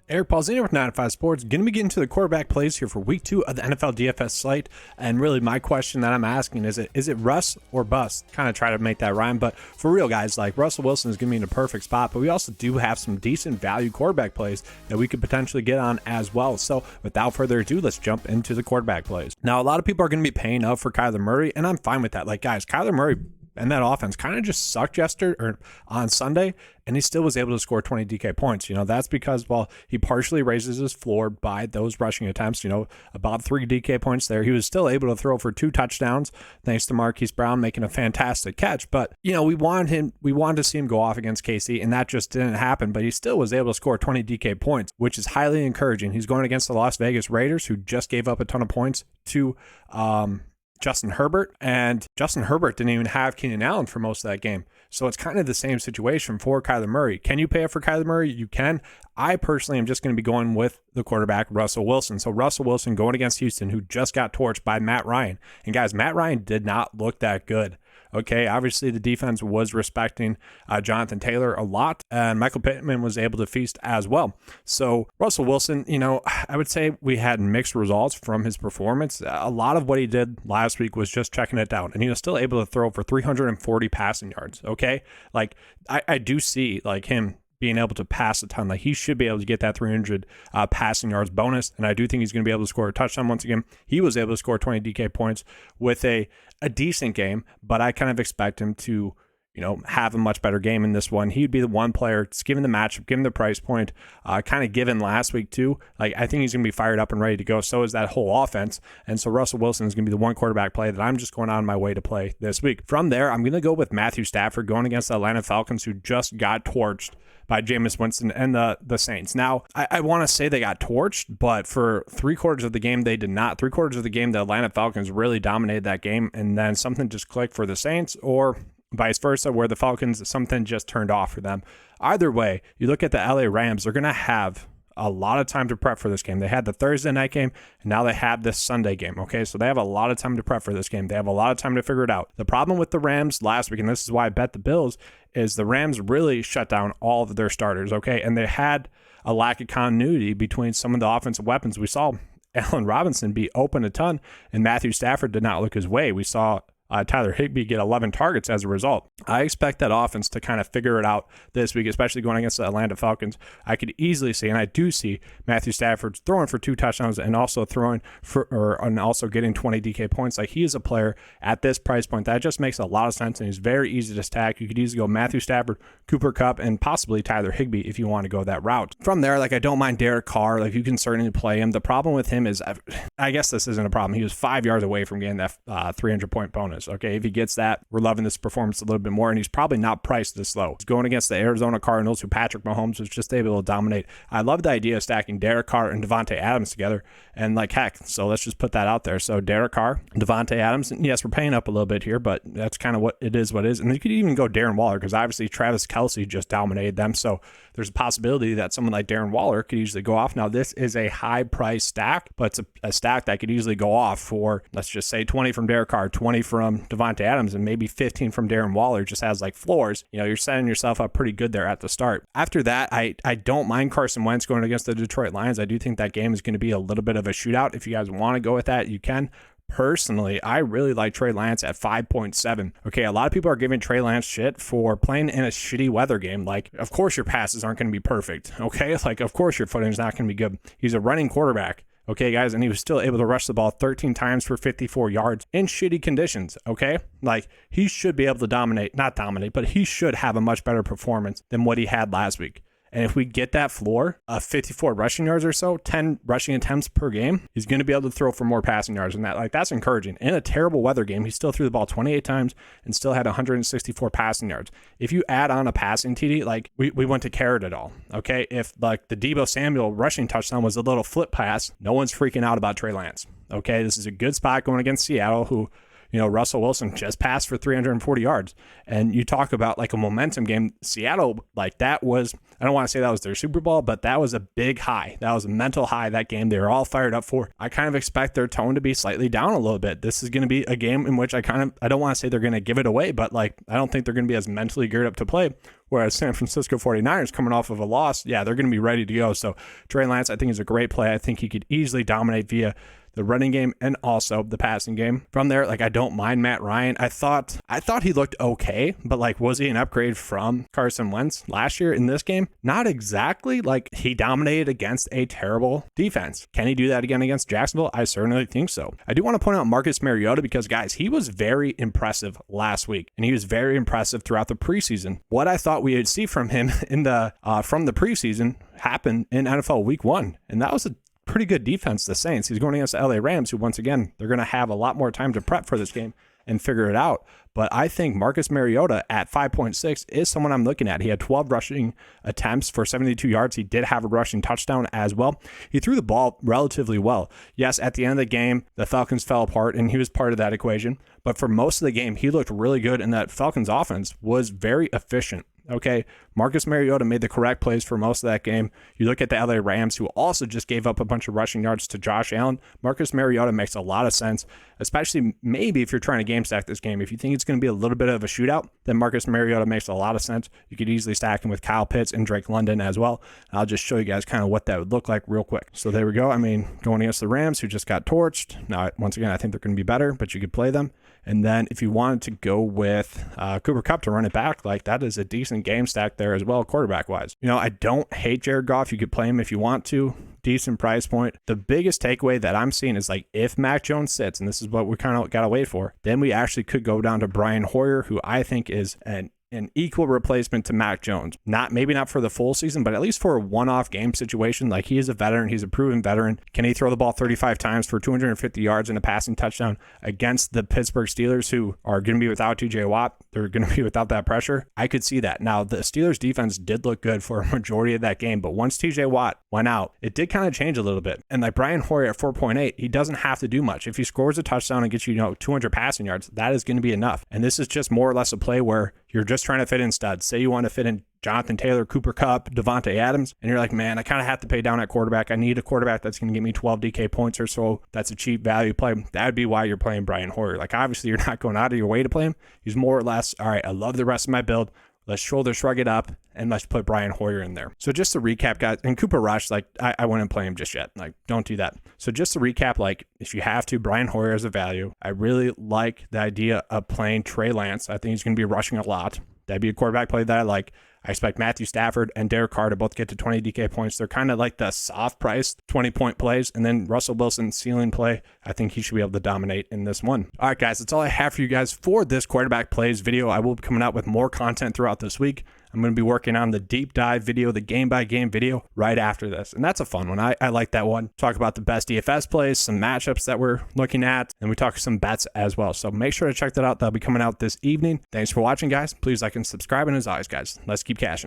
Eric Paulzini with 9 to 5 Sports. Going to be getting to the quarterback plays here for week 2 of the NFL DFS slate. And really my question that I'm asking is it Russ or bust? Kind of try to make that rhyme. But for real, guys, like Russell Wilson is going to be in a perfect spot. But we also do have some decent value quarterback plays that we could potentially get on as well. So without further ado, let's jump into the quarterback plays. Now, a lot of people are going to be paying up for Kyler Murray, and I'm fine with that. Like, guys, Kyler Murray and that offense kind of just sucked on Sunday, and he still was able to score 20 DK points. That's because, well, he partially raises his floor by those rushing attempts, about 3 DK points there. He was still able to throw for 2 touchdowns, thanks to Marquise Brown making a fantastic catch. But, we wanted to see him go off against KC, and that just didn't happen. But he still was able to score 20 DK points, which is highly encouraging. He's going against the Las Vegas Raiders, who just gave up a ton of points to Justin Herbert, and Justin Herbert didn't even have Keenan Allen for most of that game. So it's kind of the same situation for Kyler Murray. Can you pay up for Kyler Murray? You can. I personally am just going to be going with the quarterback, Russell Wilson. So Russell Wilson going against Houston, who just got torched by Matt Ryan. And guys, Matt Ryan did not look that good. Okay, obviously the defense was respecting Jonathan Taylor a lot, and Michael Pittman was able to feast as well. So Russell Wilson, I would say we had mixed results from his performance. A lot of what he did last week was just checking it down, and he was still able to throw for 340 passing yards. Okay, like I do see like him being able to pass a ton. Like he should be able to get that 300 passing yards bonus, and I do think he's going to be able to score a touchdown once again. He was able to score 20 DK points with a decent game, but I kind of expect him to have a much better game in this one. He'd be the one player, just given the matchup, given the price point, kind of given last week too. Like I think he's going to be fired up and ready to go. So is that whole offense. And so Russell Wilson is going to be the one quarterback play that I'm just going on my way to play this week. From there, I'm going to go with Matthew Stafford going against the Atlanta Falcons, who just got torched by Jameis Winston and the Saints. Now, I want to say they got torched, but for 3/4 of the game, they did not. 3/4 of the game, the Atlanta Falcons really dominated that game, and then something just clicked for the Saints, or vice versa, where the Falcons, something just turned off for them. Either way, you look at the LA Rams, they're going to have a lot of time to prep for this game. They had the Thursday night game, and now they have this Sunday game, okay? So they have a lot of time to prep for this game. They have a lot of time to figure it out. The problem with the Rams last week, and this is why I bet the Bills, is the Rams really shut down all of their starters, okay? And they had a lack of continuity between some of the offensive weapons. We saw Allen Robinson be open a ton, and Matthew Stafford did not look his way. We saw Tyler Higbee get 11 targets as a result. I expect that offense to kind of figure it out this week, especially going against the Atlanta Falcons. I could easily see, and I do see, Matthew Stafford throwing for 2 touchdowns and also getting 20 DK points. Like he is a player at this price point that just makes a lot of sense, and he's very easy to stack. You could easily go Matthew Stafford, Cooper Kupp, and possibly Tyler Higbee if you want to go that route. From there, like I don't mind Derek Carr. Like you can certainly play him. The problem with him is, I guess this isn't a problem. He was 5 yards away from getting that 300-point bonus. Okay, if he gets that, we're loving this performance a little bit more, and he's probably not priced this low. He's going against the Arizona Cardinals, who Patrick Mahomes was just able to dominate. I love the idea of stacking Derek Carr and Devontae Adams together, and like heck, so let's just put that out there. So Derek Carr, Devontae Adams, and yes, we're paying up a little bit here, but that's kind of what it is. And you could even go Darren Waller, because obviously Travis Kelce just dominated them, so there's a possibility that someone like Darren Waller could easily go off. Now, this is a high price stack, but it's a stack that could easily go off for, let's just say 20 from Derek Carr, 20 from Devontae Adams, and maybe 15 from Darren Waller. Just has like floors. You're setting yourself up pretty good there at the start. After that, I don't mind Carson Wentz going against the Detroit Lions. I do think that game is going to be a little bit of a shootout. If you guys want to go with that, you can. Personally, I really like Trey Lance at 5.7. Okay, a lot of people are giving Trey Lance shit for playing in a shitty weather game. Like, of course your passes aren't going to be perfect, okay? Like, of course your footing is not going to be good. He's a running quarterback, okay, guys? And he was still able to rush the ball 13 times for 54 yards in shitty conditions, okay? Like, he should be able to not dominate, but he should have a much better performance than what he had last week. And if we get that floor of 54 rushing yards or so, 10 rushing attempts per game, he's going to be able to throw for more passing yards than that. Like, that's encouraging. In a terrible weather game, he still threw the ball 28 times and still had 164 passing yards. If you add on a passing TD, like we went to carrot it all. Okay. If like the Deebo Samuel rushing touchdown was a little flip pass, no one's freaking out about Trey Lance. Okay. This is a good spot going against Seattle, who, Russell Wilson just passed for 340 yards. And you talk about like a momentum game. Seattle, like that was, I don't want to say that was their Super Bowl, but that was a big high. That was a mental high that game. They were all fired up for. I kind of expect their tone to be slightly down a little bit. This is going to be a game in which I don't want to say they're going to give it away, but like, I don't think they're going to be as mentally geared up to play. Whereas San Francisco 49ers coming off of a loss, yeah, they're going to be ready to go. So Trey Lance, I think, is a great play. I think he could easily dominate via the running game and also the passing game. From there, like, I don't mind Matt Ryan. I thought he looked okay, but like, was he an upgrade from Carson Wentz last year in this game? Not exactly. Like, he dominated against a terrible defense. Can he do that again against Jacksonville? I certainly think so. I do want to point out Marcus Mariota because, guys, he was very impressive last week, and he was very impressive throughout the preseason. What I thought we would see from him in the from the preseason happened in NFL Week 1, and that was a pretty good defense, the Saints. He's going against the LA Rams, who, once again, they're going to have a lot more time to prep for this game and figure it out. But I think Marcus Mariota at 5.6 is someone I'm looking at. He had 12 rushing attempts for 72 yards. He did have a rushing touchdown as well. He threw the ball relatively well. Yes, at the end of the game, the Falcons fell apart, and he was part of that equation. But for most of the game, he looked really good, and that Falcons offense was very efficient. Okay, Marcus Mariota made the correct plays for most of that game. You look at the LA Rams, who also just gave up a bunch of rushing yards to Josh Allen. Marcus Mariota makes a lot of sense, especially maybe if you're trying to game stack this game. If you think it's going to be a little bit of a shootout, then Marcus Mariota makes a lot of sense. You could easily stack him with Kyle Pitts and Drake London as well. I'll just show you guys kind of what that would look like real quick. So there we go. I mean, going against the Rams, who just got torched. Now, once again, I think they're going to be better, but you could play them. And then if you wanted to go with Cooper Kupp to run it back, like, that is a decent game stack there as well, quarterback-wise. You know, I don't hate Jared Goff. You could play him if you want to. Decent price point. The biggest takeaway that I'm seeing is, like, if Mac Jones sits, and this is what we kind of got to wait for, then we actually could go down to Brian Hoyer, who I think is an equal replacement to Mac Jones. Maybe not for the full season, but at least for a one-off game situation. Like, he is a veteran. He's a proven veteran. Can he throw the ball 35 times for 250 yards and a passing touchdown against the Pittsburgh Steelers, who are going to be without TJ Watt? They're going to be without that pressure. I could see that. Now, the Steelers defense did look good for a majority of that game, but once TJ Watt went out, it did kind of change a little bit. And like Brian Hoyer at 4.8, he doesn't have to do much. If he scores a touchdown and gets you, 200 passing yards, that is going to be enough. And this is just more or less a play where you're just trying to fit in studs. Say you want to fit in Jonathan Taylor, Cooper Kupp, Devontae Adams, and you're like, man, I kind of have to pay down at quarterback. I need a quarterback that's going to give me 12 DK points or so. That's a cheap value play. That would be why you're playing Brian Hoyer. Like, obviously, you're not going out of your way to play him. He's more or less, all right, I love the rest of my build. Let's shoulder shrug it up, and let's put Brian Hoyer in there. So just to recap, guys, and Cooper Rush, like, I wouldn't play him just yet. Like, don't do that. So just to recap, like, if you have to, Brian Hoyer is a value. I really like the idea of playing Trey Lance. I think he's going to be rushing a lot. That'd be a quarterback play that I like. I expect Matthew Stafford and Derek Carr to both get to 20 DK points. They're kind of like the soft-priced 20-point plays. And then Russell Wilson, ceiling play, I think he should be able to dominate in this one. All right, guys, that's all I have for you guys for this quarterback plays video. I will be coming out with more content throughout this week. I'm going to be working on the deep dive video, the game-by-game video right after this. And that's a fun one. I like that one. Talk about the best DFS plays, some matchups that we're looking at, and we talk some bets as well. So make sure to check that out. That'll be coming out this evening. Thanks for watching, guys. Please like and subscribe. And as always, guys, let's keep cashing.